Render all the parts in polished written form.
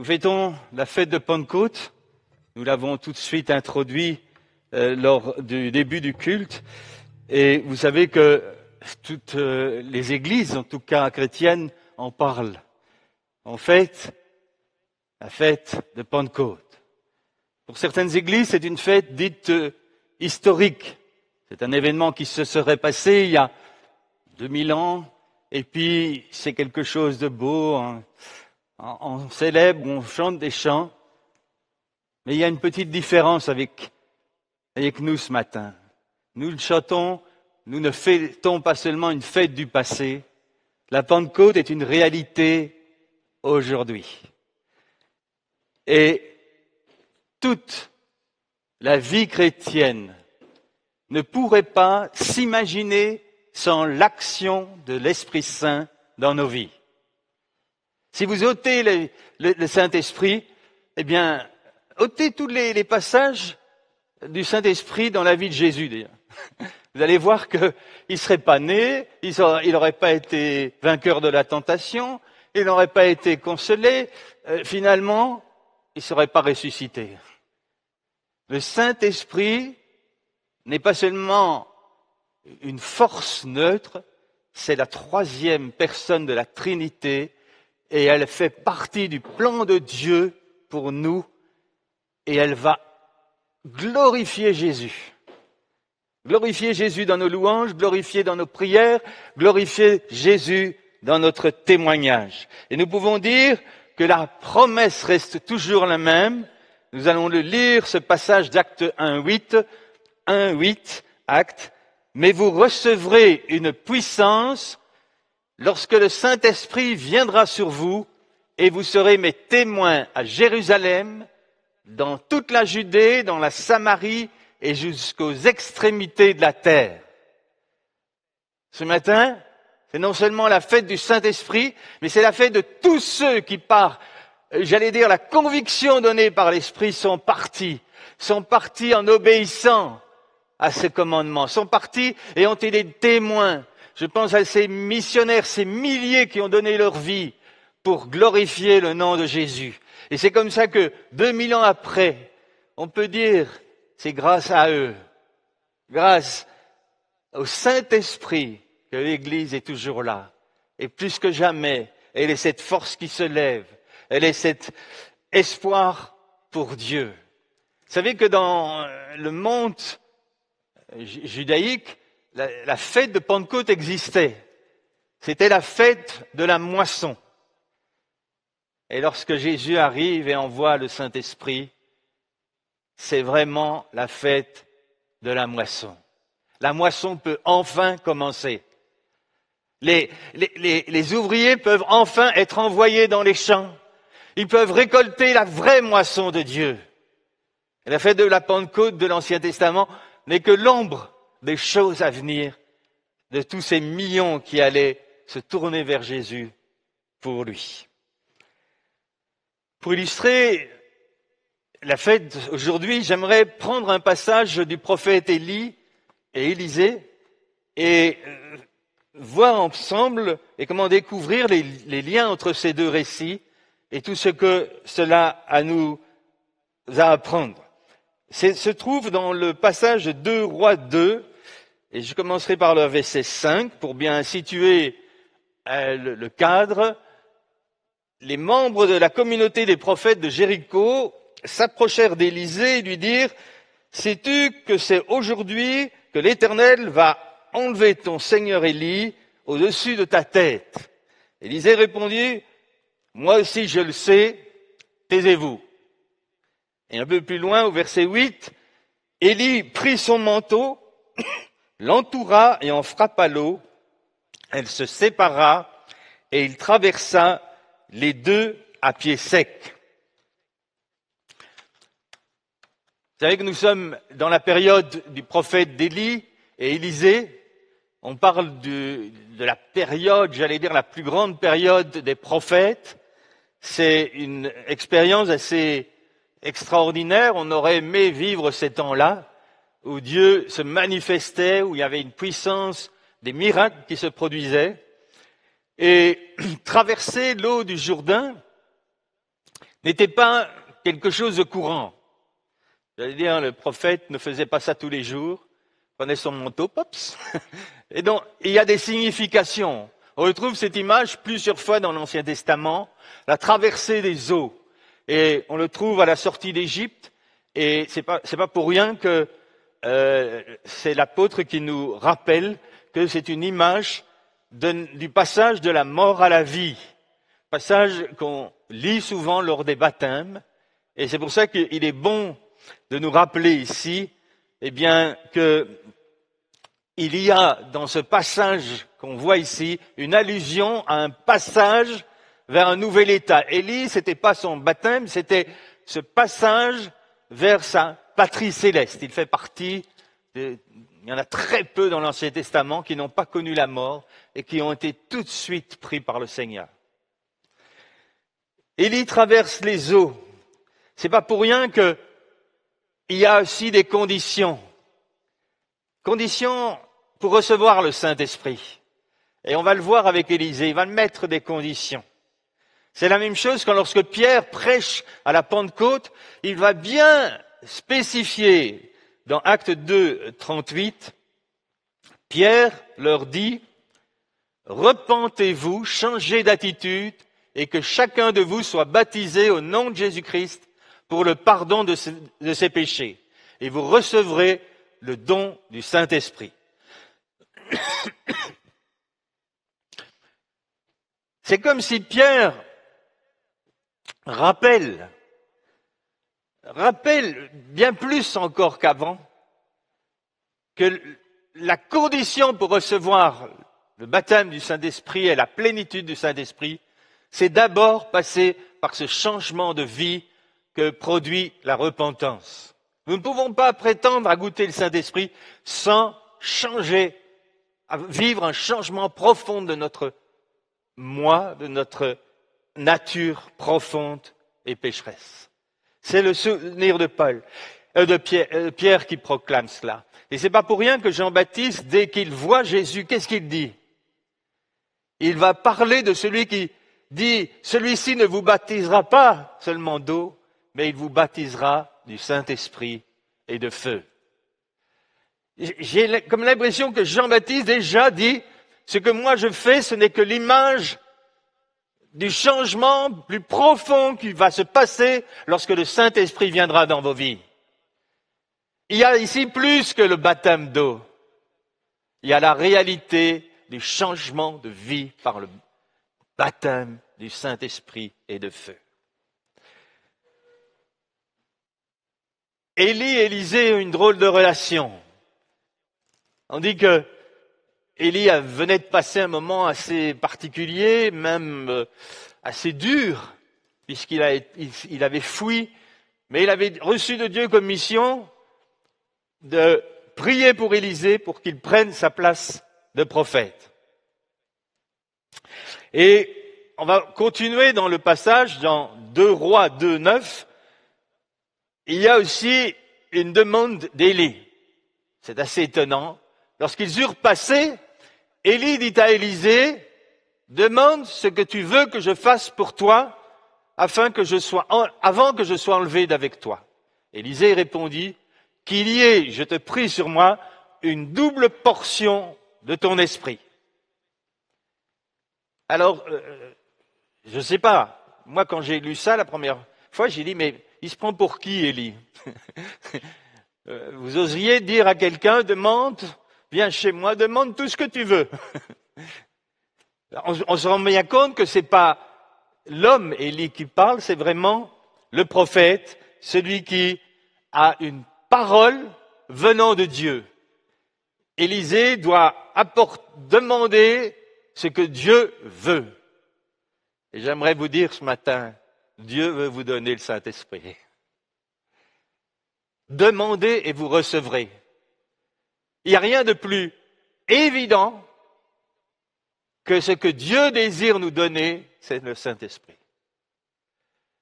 Nous fêtons la fête de Pentecôte. Nous l'avons tout de suite introduit lors du début du culte. Et vous savez que toutes les églises, en tout cas chrétiennes, en parlent. En fait, la fête de Pentecôte. Pour certaines églises, c'est une fête dite historique. C'est un événement qui se serait passé il y a 2000 ans. Et puis, c'est quelque chose de beau. On célèbre, on chante des chants. Mais il y a une petite différence avec nous ce matin. Nous le chantons, nous ne fêtons pas seulement une fête du passé. La Pentecôte est une réalité aujourd'hui. Et toute la vie chrétienne ne pourrait pas s'imaginer sans l'action de l'Esprit Saint dans nos vies. Si vous ôtez le Saint-Esprit, eh bien, ôtez tous les passages du Saint-Esprit dans la vie de Jésus, d'ailleurs. Vous allez voir qu'il ne serait pas né, il n'aurait pas été vainqueur de la tentation, il n'aurait pas été consolé, finalement, il ne serait pas ressuscité. Le Saint-Esprit n'est pas seulement une force neutre, c'est la troisième personne de la Trinité et elle fait partie du plan de Dieu pour nous et elle va glorifier Jésus. Glorifier Jésus dans nos louanges, glorifier dans nos prières, glorifier Jésus dans notre témoignage. Et nous pouvons dire que la promesse reste toujours la même. Nous allons le lire, ce passage d'Acte 1:8, Acte. Mais vous recevrez une puissance lorsque le Saint-Esprit viendra sur vous et vous serez mes témoins à Jérusalem, dans toute la Judée, dans la Samarie et jusqu'aux extrémités de la terre. Ce matin, c'est non seulement la fête du Saint-Esprit, mais c'est la fête de tous ceux qui, par, la conviction donnée par l'Esprit, sont partis en obéissant à ces commandements, sont partis et ont été des témoins. Je pense à ces missionnaires, ces milliers qui ont donné leur vie pour glorifier le nom de Jésus. Et c'est comme ça que 2000 ans après, on peut dire, c'est grâce à eux, grâce au Saint-Esprit, que l'Église est toujours là. Et plus que jamais, elle est cette force qui se lève, elle est cet espoir pour Dieu. Vous savez que dans le monde judaïque, la fête de Pentecôte existait. C'était la fête de la moisson. Et lorsque Jésus arrive et envoie le Saint-Esprit, c'est vraiment la fête de la moisson. La moisson peut enfin commencer. Les ouvriers peuvent enfin être envoyés dans les champs. Ils peuvent récolter la vraie moisson de Dieu. Et la fête de la Pentecôte de l'Ancien Testament n'est que l'ombre des choses à venir, de tous ces millions qui allaient se tourner vers Jésus pour lui. Pour illustrer la fête aujourd'hui, j'aimerais prendre un passage du prophète Élie et Élisée et voir ensemble et comment découvrir les liens entre ces deux récits et tout ce que cela a nous à apprendre. Se trouve dans le passage de 2 Rois 2, et je commencerai par le verset 5 pour bien situer le cadre. Les membres de la communauté des prophètes de Jéricho s'approchèrent d'Élisée et lui dirent « Sais-tu que c'est aujourd'hui que l'Éternel va enlever ton seigneur Élie au-dessus de ta tête ?» Élisée répondit « Moi aussi je le sais, taisez-vous. » Et un peu plus loin, au verset 8, Élie prit son manteau, l'entoura et en frappa l'eau. Elle se sépara et il traversa les deux à pied sec. Vous savez que nous sommes dans la période du prophète d'Élie et Élisée. On parle de la période, la plus grande période des prophètes. C'est une expérience assez extraordinaire. On aurait aimé vivre ces temps-là où Dieu se manifestait, où il y avait une puissance, des miracles qui se produisaient. Et traverser l'eau du Jourdain, n'était pas quelque chose de courant. J'allais dire, le prophète ne faisait pas ça tous les jours, prenait son manteau, pops. Et donc, il y a des significations. On retrouve cette image plusieurs fois dans l'Ancien Testament, la traversée des eaux. Et on le trouve à la sortie d'Égypte. Et c'est pas pour rien que c'est l'apôtre qui nous rappelle que c'est une image du passage de la mort à la vie. Passage qu'on lit souvent lors des baptêmes. Et c'est pour ça qu'il est bon de nous rappeler ici, eh bien, que il y a dans ce passage qu'on voit ici une allusion à un passage vers un nouvel état. Élie, c'était pas son baptême, c'était ce passage vers sa patrie céleste. Il fait partie il y en a très peu dans l'Ancien Testament qui n'ont pas connu la mort et qui ont été tout de suite pris par le Seigneur. Élie traverse les eaux. C'est pas pour rien que il y a aussi des conditions. Conditions pour recevoir le Saint-Esprit. Et on va le voir avec Élisée, il va mettre des conditions. C'est la même chose quand lorsque Pierre prêche à la Pentecôte, il va bien spécifier dans Actes 2, 38, Pierre leur dit, repentez-vous, changez d'attitude et que chacun de vous soit baptisé au nom de Jésus-Christ pour le pardon de ses péchés. Et vous recevrez le don du Saint-Esprit. C'est comme si Pierre rappelle bien plus encore qu'avant que la condition pour recevoir le baptême du Saint-Esprit et la plénitude du Saint-Esprit, c'est d'abord passer par ce changement de vie que produit la repentance. Nous ne pouvons pas prétendre à goûter le Saint-Esprit sans changer, à vivre un changement profond de notre moi, de notre nature profonde et pécheresse. C'est le souvenir de Pierre qui proclame cela. Et c'est pas pour rien que Jean-Baptiste, dès qu'il voit Jésus, qu'est-ce qu'il dit? Il va parler de celui qui dit, celui-ci ne vous baptisera pas seulement d'eau, mais il vous baptisera du Saint-Esprit et de feu. J'ai comme l'impression que Jean-Baptiste déjà dit, ce que moi je fais, ce n'est que l'image du changement plus profond qui va se passer lorsque le Saint-Esprit viendra dans vos vies. Il y a ici plus que le baptême d'eau. Il y a la réalité du changement de vie par le baptême du Saint-Esprit et de feu. Élie et Élisée ont une drôle de relation. On dit que Élie venait de passer un moment assez particulier, même assez dur, puisqu'il avait fui, mais il avait reçu de Dieu comme mission de prier pour Élisée pour qu'il prenne sa place de prophète. Et on va continuer dans le passage, dans 2 Rois 2, 9. Il y a aussi une demande d'Élie. C'est assez étonnant. Lorsqu'ils eurent passé, Élie dit à Élisée, demande ce que tu veux que je fasse pour toi, avant que je sois enlevé d'avec toi. Élisée répondit, qu'il y ait, je te prie sur moi, une double portion de ton esprit. Alors, je ne sais pas, moi quand j'ai lu ça la première fois, j'ai dit, mais il se prend pour qui, Élie? Vous oseriez dire à quelqu'un, demande, viens chez moi, demande tout ce que tu veux. On se rend bien compte que c'est pas l'homme Élie qui parle, c'est vraiment le prophète, celui qui a une parole venant de Dieu. Élisée doit demander ce que Dieu veut. Et j'aimerais vous dire ce matin, Dieu veut vous donner le Saint-Esprit. Demandez et vous recevrez. Il n'y a rien de plus évident que ce que Dieu désire nous donner, c'est le Saint-Esprit.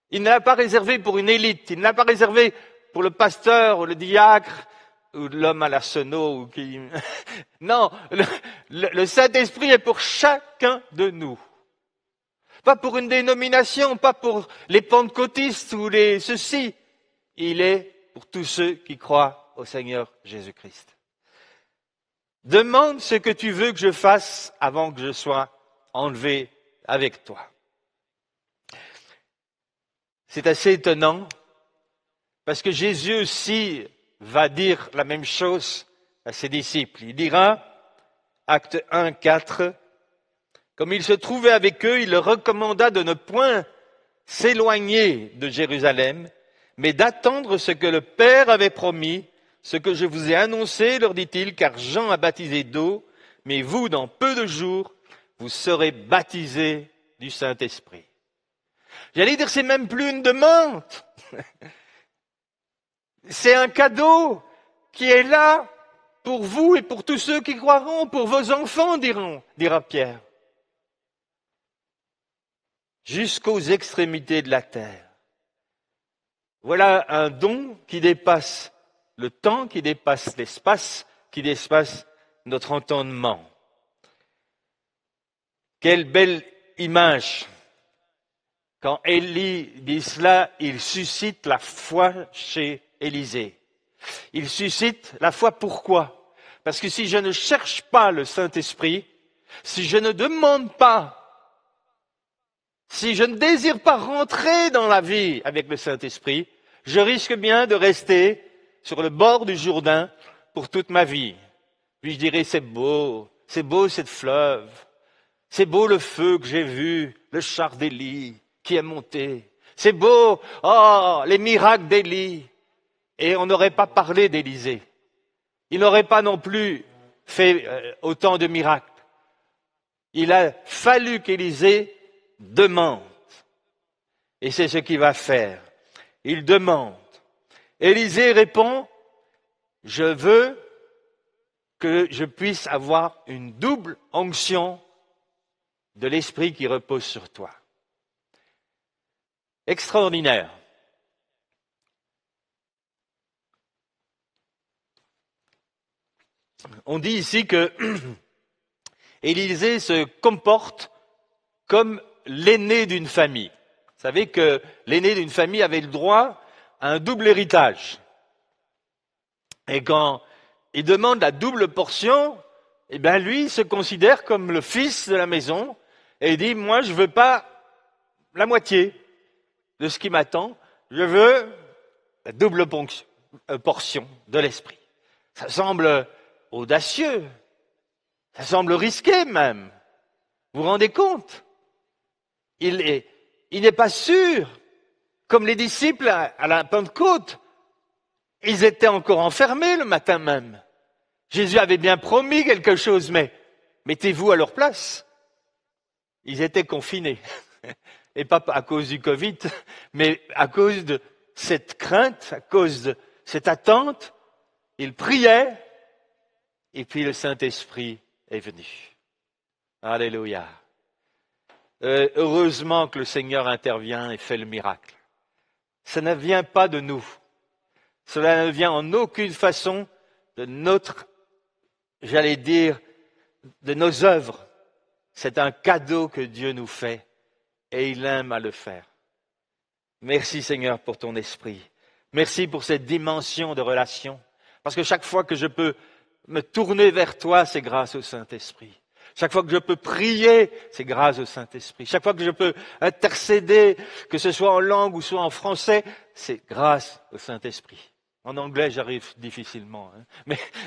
Il ne l'a pas réservé pour une élite, il ne l'a pas réservé pour le pasteur ou le diacre ou l'homme à la sono. Non, le Saint-Esprit est pour chacun de nous. pas pour une dénomination, pas pour les pentecôtistes ou les ceci. Il est pour tous ceux qui croient au Seigneur Jésus-Christ. Demande ce que tu veux que je fasse avant que je sois enlevé avec toi. C'est assez étonnant parce que Jésus aussi va dire la même chose à ses disciples. Il dira, acte 1, 4, comme il se trouvait avec eux, il leur recommanda de ne point s'éloigner de Jérusalem, mais d'attendre ce que le Père avait promis, ce que je vous ai annoncé, leur dit-il, car Jean a baptisé d'eau, mais vous, dans peu de jours, vous serez baptisés du Saint-Esprit. J'allais dire, c'est même plus une demande. C'est un cadeau qui est là pour vous et pour tous ceux qui croiront, pour vos enfants, dira Pierre. Jusqu'aux extrémités de la terre. Voilà un don qui dépasse le temps, qui dépasse l'espace, qui dépasse notre entendement. Quelle belle image! Quand Élie dit cela, il suscite la foi chez Élisée. Il suscite la foi pourquoi? Parce que si je ne cherche pas le Saint-Esprit, si je ne demande pas, si je ne désire pas rentrer dans la vie avec le Saint-Esprit, je risque bien de rester sur le bord du Jourdain pour toute ma vie. Puis je dirais, c'est beau cette fleuve, c'est beau le feu que j'ai vu, le char d'Élie qui est monté, c'est beau, oh, les miracles d'Élie. Et on n'aurait pas parlé d'Élisée. Il n'aurait pas non plus fait autant de miracles. Il a fallu qu'Élisée demande. Et c'est ce qu'il va faire. Il demande. Élisée répond, je veux que je puisse avoir une double onction de l'Esprit qui repose sur toi. Extraordinaire. On dit ici que Élisée se comporte comme l'aîné d'une famille. Vous savez que l'aîné d'une famille avait le droit à un double héritage. Et quand il demande la double portion, eh bien lui il se considère comme le fils de la maison et il dit, moi je veux pas la moitié de ce qui m'attend, je veux la double portion de l'esprit. Ça semble audacieux, ça semble risqué même. Vous vous rendez compte? Il n'est pas sûr, comme les disciples à la Pentecôte, ils étaient encore enfermés le matin même. Jésus avait bien promis quelque chose, mais mettez-vous à leur place. Ils étaient confinés, et pas à cause du Covid, mais à cause de cette crainte, à cause de cette attente. Ils priaient, et puis le Saint-Esprit est venu. Alléluia. Heureusement que le Seigneur intervient et fait le miracle. Ça ne vient pas de nous. Cela ne vient en aucune façon de notre, j'allais dire, de nos œuvres. C'est un cadeau que Dieu nous fait et il aime à le faire. Merci Seigneur pour ton esprit. Merci pour cette dimension de relation. Parce que chaque fois que je peux me tourner vers toi, c'est grâce au Saint-Esprit. Chaque fois que je peux prier, c'est grâce au Saint-Esprit. Chaque fois que je peux intercéder, que ce soit en langue ou soit en français, c'est grâce au Saint-Esprit. En anglais, j'arrive difficilement.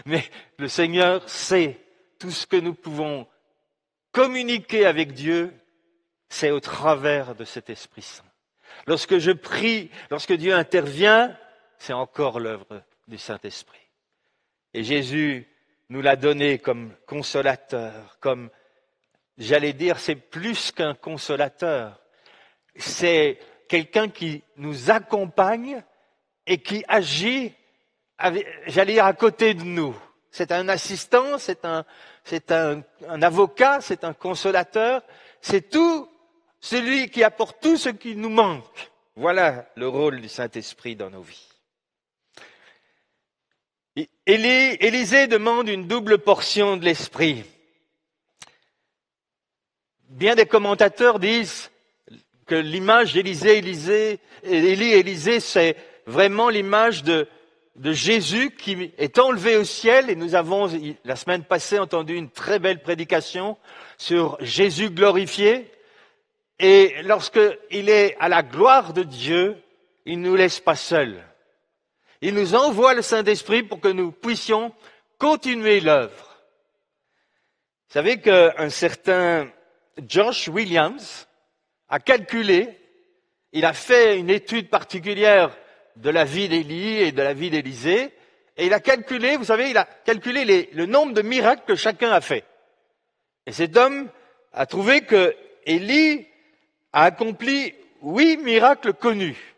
Mais le Seigneur sait tout ce que nous pouvons communiquer avec Dieu, c'est au travers de cet Esprit Saint. Lorsque je prie, lorsque Dieu intervient, c'est encore l'œuvre du Saint-Esprit. Et Jésus nous l'a donné comme consolateur, comme, j'allais dire, c'est plus qu'un consolateur. C'est quelqu'un qui nous accompagne et qui agit, j'allais dire, à côté de nous. C'est un assistant, c'est un avocat, c'est un consolateur, c'est tout celui qui apporte tout ce qui nous manque. Voilà le rôle du Saint-Esprit dans nos vies. Élisée demande une double portion de l'Esprit. Bien des commentateurs disent que l'image d'Élie-Élisée, c'est vraiment l'image de Jésus qui est enlevé au ciel. Et nous avons, la semaine passée, entendu une très belle prédication sur Jésus glorifié. Et lorsqu'il est à la gloire de Dieu, il ne nous laisse pas seuls. Il nous envoie le Saint-Esprit pour que nous puissions continuer l'œuvre. Vous savez qu'un certain Josh Williams a calculé, il a fait une étude particulière de la vie d'Élie et de la vie d'Élisée, et il a calculé, vous savez, il a calculé le nombre de miracles que chacun a fait. Et cet homme a trouvé que Élie a accompli 8 miracles connus,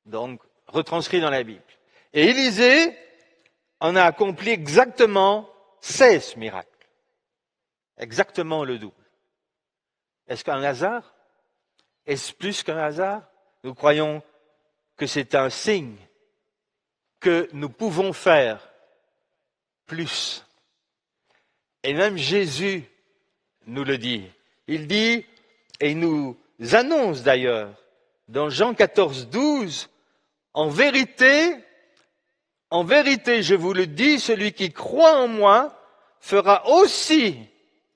donc retranscrits dans la Bible. Et Élisée en a accompli exactement 16 miracles. Exactement le double. Est-ce qu'un hasard? Est-ce plus qu'un hasard? Nous croyons que c'est un signe que nous pouvons faire plus. Et même Jésus nous le dit. Il dit, et il nous annonce d'ailleurs, dans Jean 14, 12, en vérité, je vous le dis, celui qui croit en moi fera aussi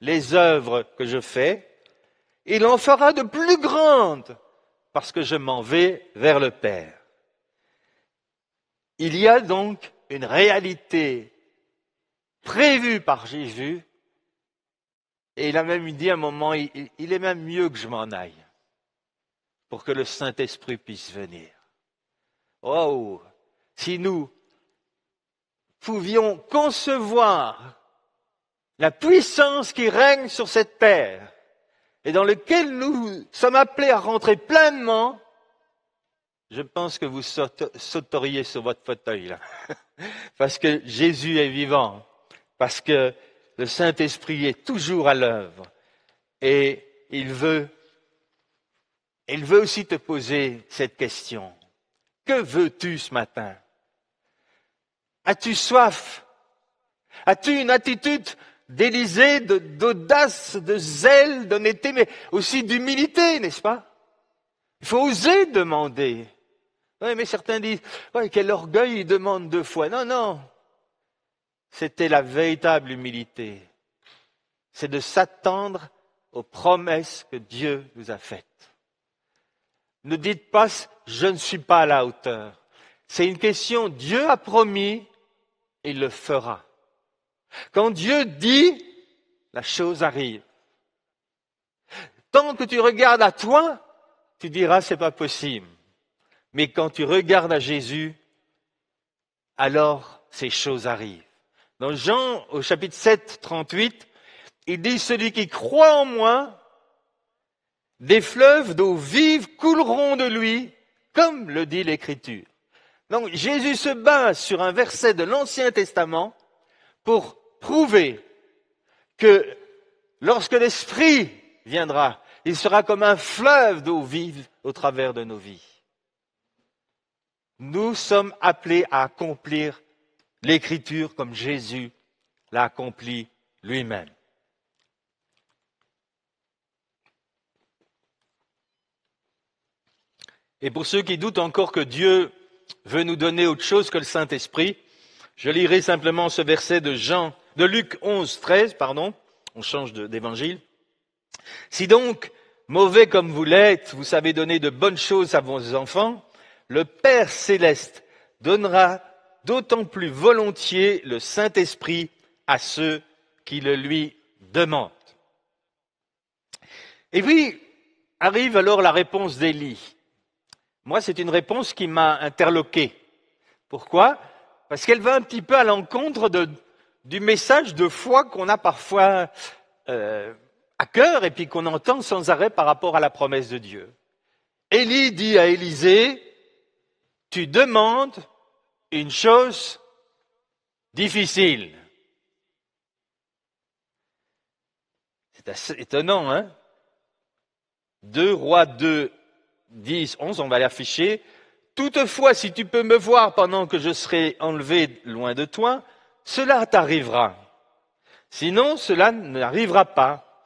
les œuvres que je fais. Il en fera de plus grandes parce que je m'en vais vers le Père. Il y a donc une réalité prévue par Jésus. Et il a même dit à un moment, il est même mieux que je m'en aille pour que le Saint-Esprit puisse venir. Oh, si nous pouvions concevoir la puissance qui règne sur cette terre et dans laquelle nous sommes appelés à rentrer pleinement, je pense que vous sauteriez sur votre fauteuil là, parce que Jésus est vivant, parce que le Saint-Esprit est toujours à l'œuvre et il veut aussi te poser cette question. Que veux-tu ce matin? As-tu soif? As-tu une attitude d'Élisée, d'audace, de zèle, d'honnêteté, mais aussi d'humilité, n'est-ce pas? Il faut oser demander. Oui, mais certains disent, ouais, quel orgueil, il demande 2 fois. Non, non. C'était la véritable humilité. C'est de s'attendre aux promesses que Dieu nous a faites. Ne dites pas, je ne suis pas à la hauteur. C'est une question, Dieu a promis, il le fera. Quand Dieu dit, la chose arrive. Tant que tu regardes à toi, tu diras, c'est pas possible. Mais quand tu regardes à Jésus, alors ces choses arrivent. Dans Jean, au chapitre 7, 38, il dit, celui qui croit en moi, des fleuves d'eau vive couleront de lui, comme le dit l'Écriture. Donc Jésus se base sur un verset de l'Ancien Testament pour prouver que lorsque l'Esprit viendra, il sera comme un fleuve d'eau vive au travers de nos vies. Nous sommes appelés à accomplir l'Écriture comme Jésus l'a accompli lui-même. Et pour ceux qui doutent encore que Dieu veut nous donner autre chose que le Saint-Esprit, je lirai simplement ce verset de Luc 11, 13, on change d'évangile. Si donc, mauvais comme vous l'êtes, vous savez donner de bonnes choses à vos enfants, le Père céleste donnera d'autant plus volontiers le Saint-Esprit à ceux qui le lui demandent. Et puis, arrive alors la réponse d'Élie. Moi, c'est une réponse qui m'a interloqué. Pourquoi? Parce qu'elle va un petit peu à l'encontre du message de foi qu'on a parfois à cœur et puis qu'on entend sans arrêt par rapport à la promesse de Dieu. Élie dit à Élisée, tu demandes une chose difficile. C'est assez étonnant, hein? 2 Rois 2, 10, 11, on va l'afficher. Toutefois, si tu peux me voir pendant que je serai enlevé loin de toi, cela t'arrivera. Sinon, cela n'arrivera pas.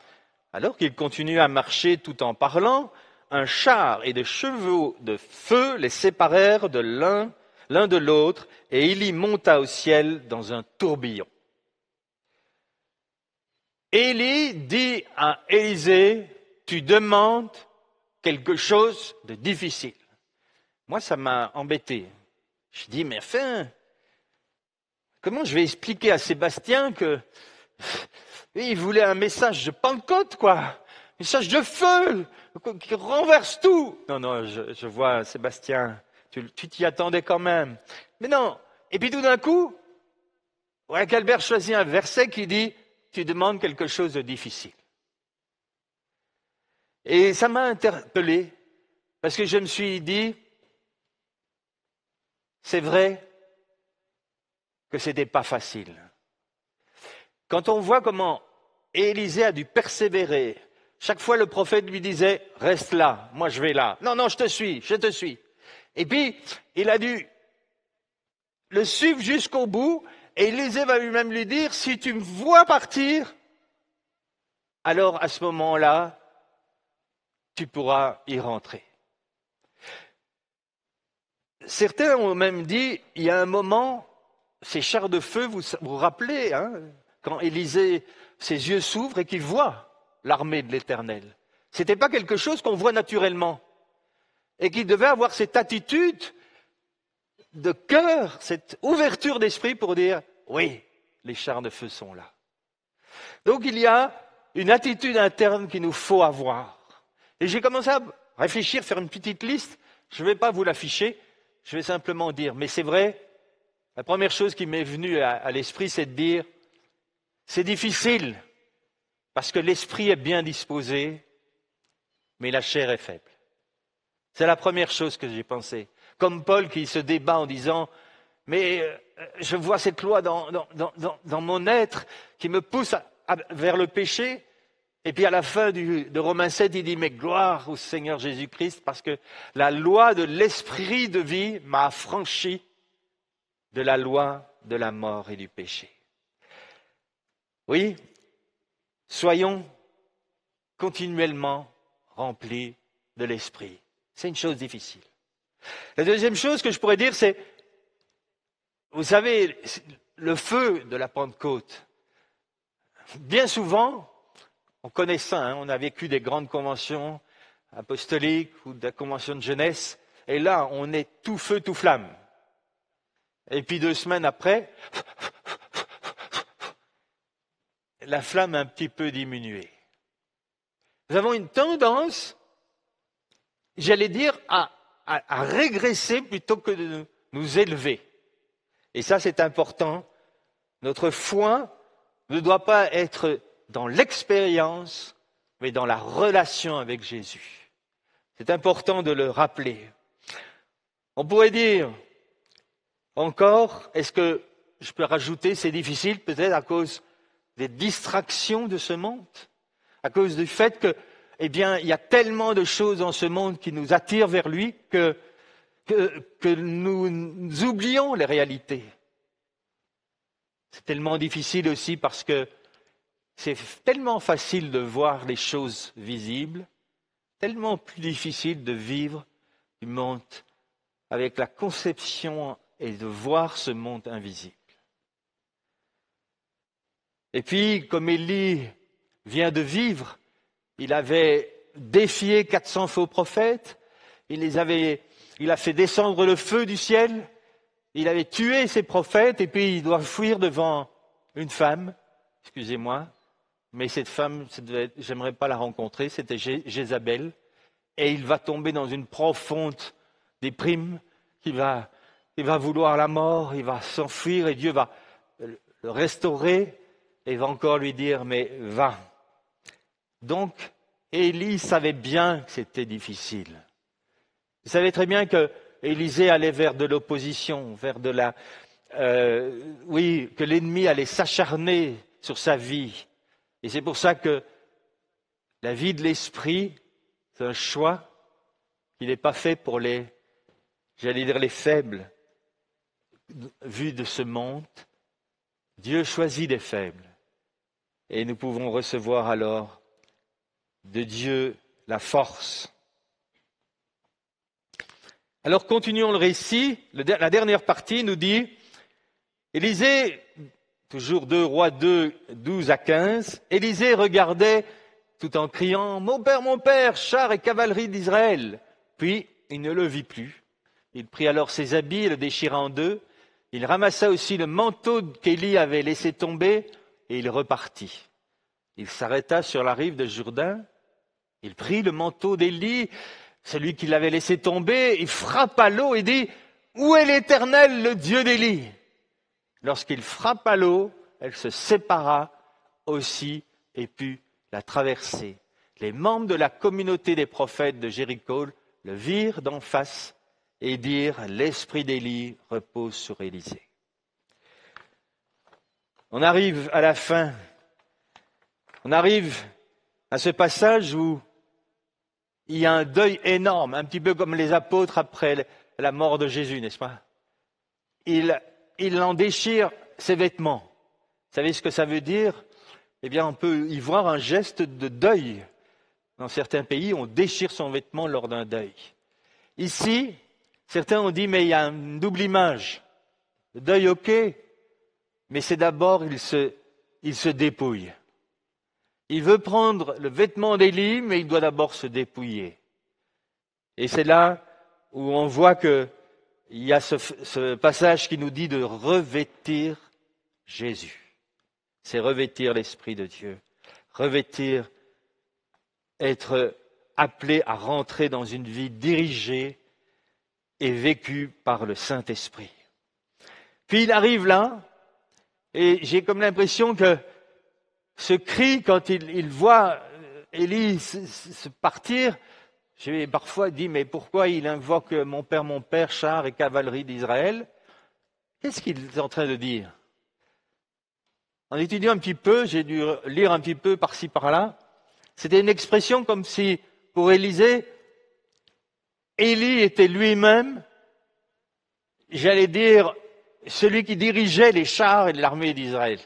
Alors qu'il continue à marcher tout en parlant, un char et des chevaux de feu les séparèrent de l'un de l'autre, et Élie monta au ciel dans un tourbillon. Élie dit à Élisée, tu demandes quelque chose de difficile. Moi, ça m'a embêté. Je dis, mais enfin, comment je vais expliquer à Sébastien que il voulait un message de Pentecôte, quoi, un message de feu, qui renverse tout. Non, je vois, Sébastien, tu t'y attendais quand même. Mais non. Et puis tout d'un coup, voilà qu'Albert choisit un verset qui dit, tu demandes quelque chose de difficile. Et ça m'a interpellé, parce que je me suis dit, c'est vrai que c'était pas facile. Quand on voit comment Élisée a dû persévérer, chaque fois le prophète lui disait, reste là, moi je vais là. Non, je te suis. Et puis, il a dû le suivre jusqu'au bout, et Élisée va lui-même lui dire, si tu me vois partir, alors à ce moment-là, tu pourras y rentrer. Certains ont même dit, il y a un moment, ces chars de feu, vous vous rappelez, quand Élisée, ses yeux s'ouvrent et qu'il voit l'armée de l'Éternel. Ce n'était pas quelque chose qu'on voit naturellement. Et qu'il devait avoir cette attitude de cœur, cette ouverture d'esprit pour dire, oui, les chars de feu sont là. Donc il y a une attitude interne qu'il nous faut avoir. Et j'ai commencé à réfléchir, faire une petite liste. Je ne vais pas vous l'afficher, je vais simplement dire, mais c'est vrai, la première chose qui m'est venue à l'esprit, c'est de dire, c'est difficile, parce que l'esprit est bien disposé, mais la chair est faible. C'est la première chose que j'ai pensée. Comme Paul qui se débat en disant, mais je vois cette loi dans mon être qui me pousse vers le péché. Et puis à la fin de Romains 7, il dit, mais gloire au Seigneur Jésus-Christ, parce que la loi de l'esprit de vie m'a affranchi de la loi de la mort et du péché. Oui, soyons continuellement remplis de l'esprit. C'est une chose difficile. La deuxième chose que je pourrais dire, c'est, vous savez, le feu de la Pentecôte. Bien souvent, on connaît ça, on a vécu des grandes conventions apostoliques ou de la convention de jeunesse, et là, on est tout feu, tout flamme. Et puis 2 semaines après, la flamme a un petit peu diminué. Nous avons une tendance, j'allais dire, à régresser plutôt que de nous élever. Et ça, c'est important. Notre foi ne doit pas être dans l'expérience, mais dans la relation avec Jésus. C'est important de le rappeler. On pourrait dire encore, est-ce que je peux rajouter, c'est difficile peut-être à cause des distractions de ce monde, à cause du fait que, il y a tellement de choses dans ce monde qui nous attirent vers lui que nous oublions les réalités. C'est tellement difficile aussi parce que c'est tellement facile de voir les choses visibles, tellement plus difficile de vivre du monde avec la conception et de voir ce monde invisible. Et puis, comme Élie vient de vivre, il avait défié 400 faux prophètes, il a fait descendre le feu du ciel, il avait tué ces prophètes, et puis il doit fuir devant une femme, excusez-moi, mais cette femme, j'aimerais pas la rencontrer, c'était Jézabel, et il va tomber dans une profonde déprime, il va vouloir la mort, il va s'enfuir, et Dieu va le restaurer, et va encore lui dire, mais va. Donc, Élie savait bien que c'était difficile. Il savait très bien que Élisée allait vers de l'opposition, vers que l'ennemi allait s'acharner sur sa vie. Et c'est pour ça que la vie de l'esprit, c'est un choix qui n'est pas fait pour les faibles, vus de ce monde. Dieu choisit des faibles. Et nous pouvons recevoir alors de Dieu la force Alors continuons le récit. La dernière partie nous dit, Élisée, toujours 2 Rois 2, 12 à 15, Élisée regardait tout en criant, mon père, chars et cavalerie d'Israël. Puis il ne le vit plus. Il prit alors ses habits et le déchira en deux. Il ramassa aussi le manteau qu'Élie avait laissé tomber et il repartit. Il s'arrêta sur la rive de Jourdain. Il prit le manteau d'Élie, celui qu'il avait laissé tomber, il frappa l'eau et dit, où est l'Éternel, le Dieu d'Élie? Lorsqu'il frappa l'eau, elle se sépara aussi et put la traverser. Les membres de la communauté des prophètes de Jéricho le virent d'en face et dirent, l'esprit d'Élie repose sur Élisée. On arrive à la fin. On arrive à ce passage où il y a un deuil énorme, un petit peu comme les apôtres après la mort de Jésus, n'est-ce pas? Il en déchire ses vêtements. Vous savez ce que ça veut dire? Eh bien, on peut y voir un geste de deuil. Dans certains pays, on déchire son vêtement lors d'un deuil. Ici, certains ont dit, mais il y a une double image. Le deuil, ok, mais c'est d'abord, il se dépouille. Il veut prendre le vêtement d'Élie, mais il doit d'abord se dépouiller. Et c'est là où on voit qu'il y a ce passage qui nous dit de revêtir Jésus. C'est revêtir l'Esprit de Dieu. Revêtir, être appelé à rentrer dans une vie dirigée et vécue par le Saint-Esprit. Puis il arrive là, et j'ai comme l'impression que ce cri, quand il voit Élie se partir, j'ai parfois dit, mais pourquoi il invoque mon père, chars et cavalerie d'Israël? Qu'est-ce qu'il est en train de dire? En étudiant un petit peu, j'ai dû lire un petit peu par-ci, par-là, c'était une expression comme si, pour Élisée, Élie était lui-même, j'allais dire, celui qui dirigeait les chars et l'armée d'Israël.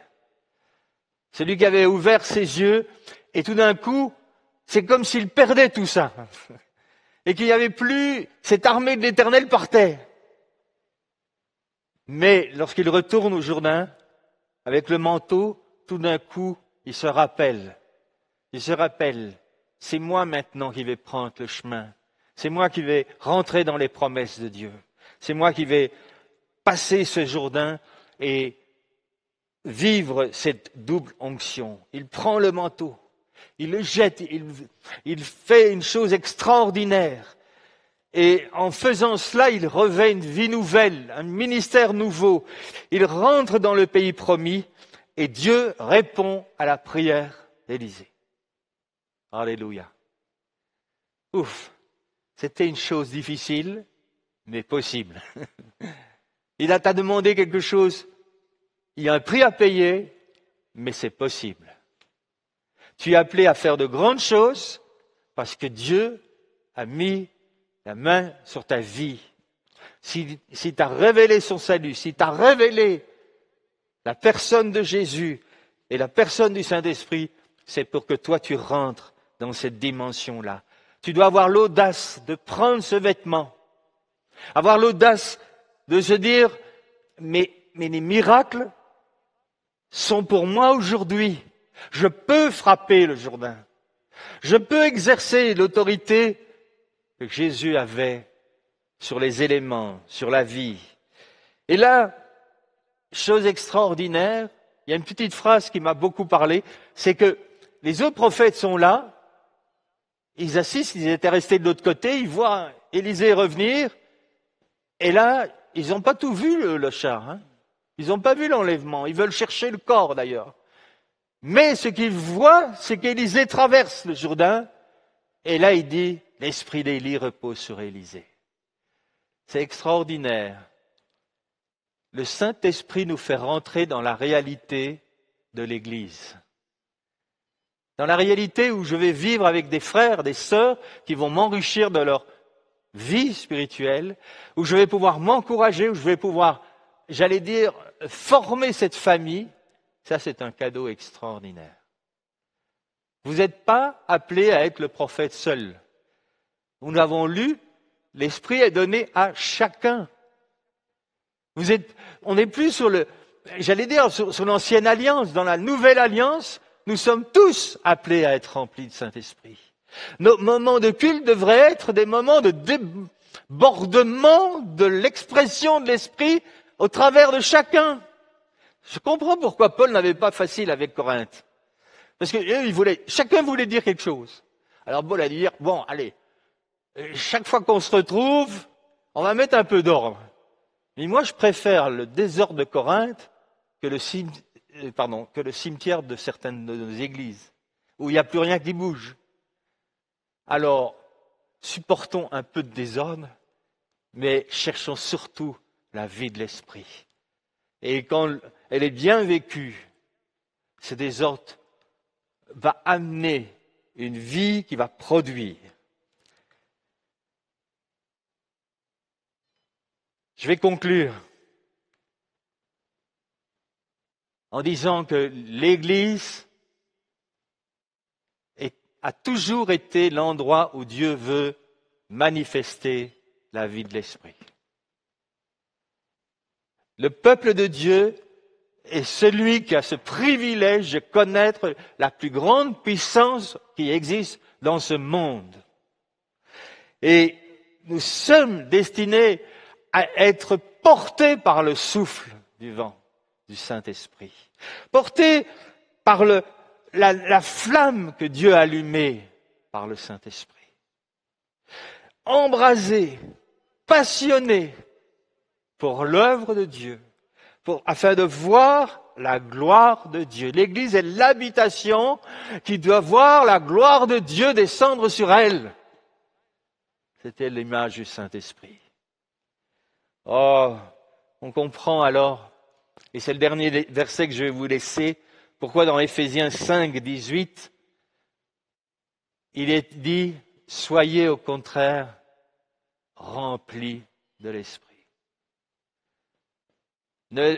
Celui qui avait ouvert ses yeux, et tout d'un coup, c'est comme s'il perdait tout ça. Et qu'il n'y avait plus cette armée de l'Éternel par terre. Mais lorsqu'il retourne au Jourdain, avec le manteau, tout d'un coup, il se rappelle. Il se rappelle, c'est moi maintenant qui vais prendre le chemin. C'est moi qui vais rentrer dans les promesses de Dieu. C'est moi qui vais passer ce Jourdain et vivre cette double onction. Il prend le manteau, il le jette, il fait une chose extraordinaire. Et en faisant cela, il revêt une vie nouvelle, un ministère nouveau. Il rentre dans le pays promis et Dieu répond à la prière d'Élisée. Alléluia. Ouf, c'était une chose difficile, mais possible. Il t'a demandé quelque chose. Il y a un prix à payer, mais c'est possible. Tu es appelé à faire de grandes choses parce que Dieu a mis la main sur ta vie. Si tu as révélé son salut, si tu as révélé la personne de Jésus et la personne du Saint-Esprit, c'est pour que toi tu rentres dans cette dimension-là. Tu dois avoir l'audace de prendre ce vêtement, avoir l'audace de se dire, mais les miracles sont pour moi aujourd'hui. Je peux frapper le Jourdain. Je peux exercer l'autorité que Jésus avait sur les éléments, sur la vie. Et là, chose extraordinaire, il y a une petite phrase qui m'a beaucoup parlé, c'est que les autres prophètes sont là, ils assistent, ils étaient restés de l'autre côté, ils voient Élisée revenir, et là, ils n'ont pas tout vu le char, hein. Ils n'ont pas vu l'enlèvement, ils veulent chercher le corps d'ailleurs. Mais ce qu'ils voient, c'est qu'Élisée traverse le Jourdain, et là il dit, l'esprit d'Élie repose sur Élisée. C'est extraordinaire. Le Saint-Esprit nous fait rentrer dans la réalité de l'Église. Dans la réalité où je vais vivre avec des frères, des sœurs qui vont m'enrichir de leur vie spirituelle, où je vais pouvoir m'encourager, où je vais pouvoir, j'allais dire, former cette famille. Ça, c'est un cadeau extraordinaire. Vous n'êtes pas appelé à être le prophète seul. Nous l'avons lu, L'Esprit est donné à chacun. On n'est plus sur sur l'ancienne alliance. Dans la nouvelle alliance, nous sommes tous appelés à être remplis de Saint-Esprit. Nos moments de culte devraient être des moments de débordement de l'expression de l'Esprit au travers de chacun. Je comprends pourquoi Paul n'avait pas facile avec Corinthe. Parce que chacun voulait dire quelque chose. Alors Paul a dit, bon, allez, chaque fois qu'on se retrouve, on va mettre un peu d'ordre. Mais moi, je préfère le désordre de Corinthe que le cimetière de certaines de nos églises, où il n'y a plus rien qui bouge. Alors, supportons un peu de désordre, mais cherchons surtout la vie de l'Esprit. Et quand elle est bien vécue, ce désordre va amener une vie qui va produire. Je vais conclure en disant que l'Église a toujours été l'endroit où Dieu veut manifester la vie de l'Esprit. Le peuple de Dieu est celui qui a ce privilège de connaître la plus grande puissance qui existe dans ce monde. Et nous sommes destinés à être portés par le souffle du vent du Saint-Esprit, portés par la flamme que Dieu a allumée par le Saint-Esprit, embrasés, passionnés pour l'œuvre de Dieu, afin de voir la gloire de Dieu. L'Église est l'habitation qui doit voir la gloire de Dieu descendre sur elle. C'était l'image du Saint-Esprit. Oh, on comprend alors, et c'est le dernier verset que je vais vous laisser, pourquoi dans Éphésiens 5, 18, il est dit, soyez au contraire remplis de l'Esprit. Ne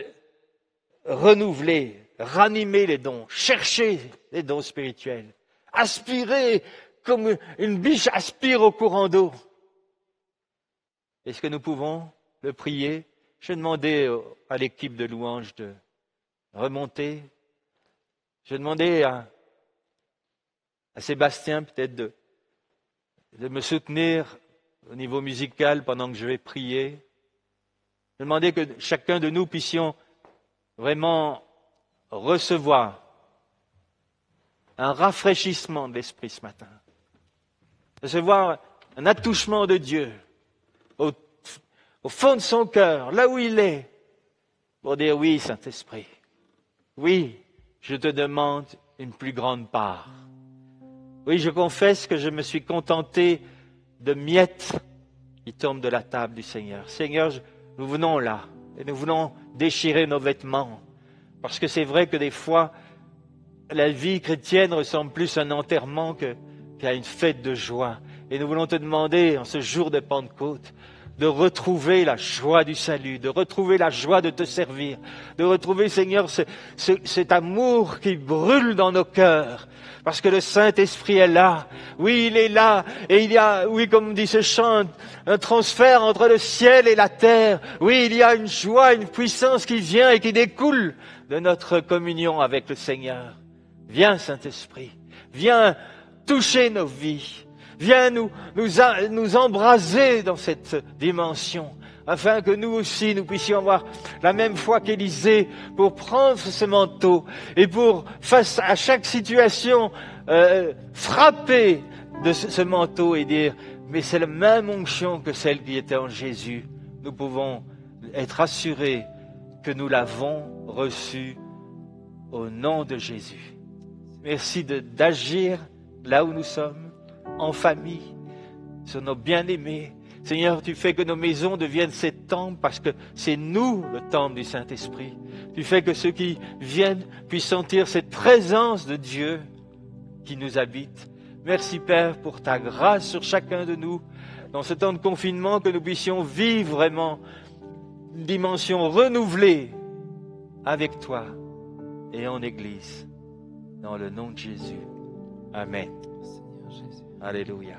renouvelez, ranimez les dons, cherchez les dons spirituels, aspirez comme une biche aspire au courant d'eau. Est-ce que nous pouvons le prier? Je vais demander à l'équipe de louanges de remonter. Je vais demander à Sébastien peut-être de me soutenir au niveau musical pendant que je vais prier. Je vais demander que chacun de nous puissions vraiment recevoir un rafraîchissement de l'esprit ce matin. Recevoir un attouchement de Dieu au fond de son cœur, là où il est, pour dire oui, Saint-Esprit, oui, je te demande une plus grande part. Oui, je confesse que je me suis contenté de miettes qui tombent de la table du Seigneur. Seigneur, nous venons là et nous voulons déchirer nos vêtements. Parce que c'est vrai que des fois, la vie chrétienne ressemble plus à un enterrement qu'à une fête de joie. Et nous voulons te demander, en ce jour de Pentecôte, de retrouver la joie du salut, de retrouver la joie de te servir, de retrouver, Seigneur, cet amour qui brûle dans nos cœurs, parce que le Saint-Esprit est là. Oui, il est là, et il y a, oui, comme dit ce chant, un transfert entre le ciel et la terre. Oui, il y a une joie, une puissance qui vient et qui découle de notre communion avec le Seigneur. Viens, Saint-Esprit, viens toucher nos vies. Viens nous embraser dans cette dimension, afin que nous aussi, nous puissions avoir la même foi qu'Élisée pour prendre ce manteau et pour, face à chaque situation, frapper de ce manteau et dire, mais c'est la même onction que celle qui était en Jésus. Nous pouvons être assurés que nous l'avons reçue au nom de Jésus. Merci d'agir là où nous sommes, en famille, sur nos bien-aimés. Seigneur, tu fais que nos maisons deviennent ces temples parce que c'est nous le temple du Saint-Esprit. Tu fais que ceux qui viennent puissent sentir cette présence de Dieu qui nous habite. Merci Père pour ta grâce sur chacun de nous dans ce temps de confinement, que nous puissions vivre vraiment une dimension renouvelée avec toi et en Église. Dans le nom de Jésus. Amen. Alléluia.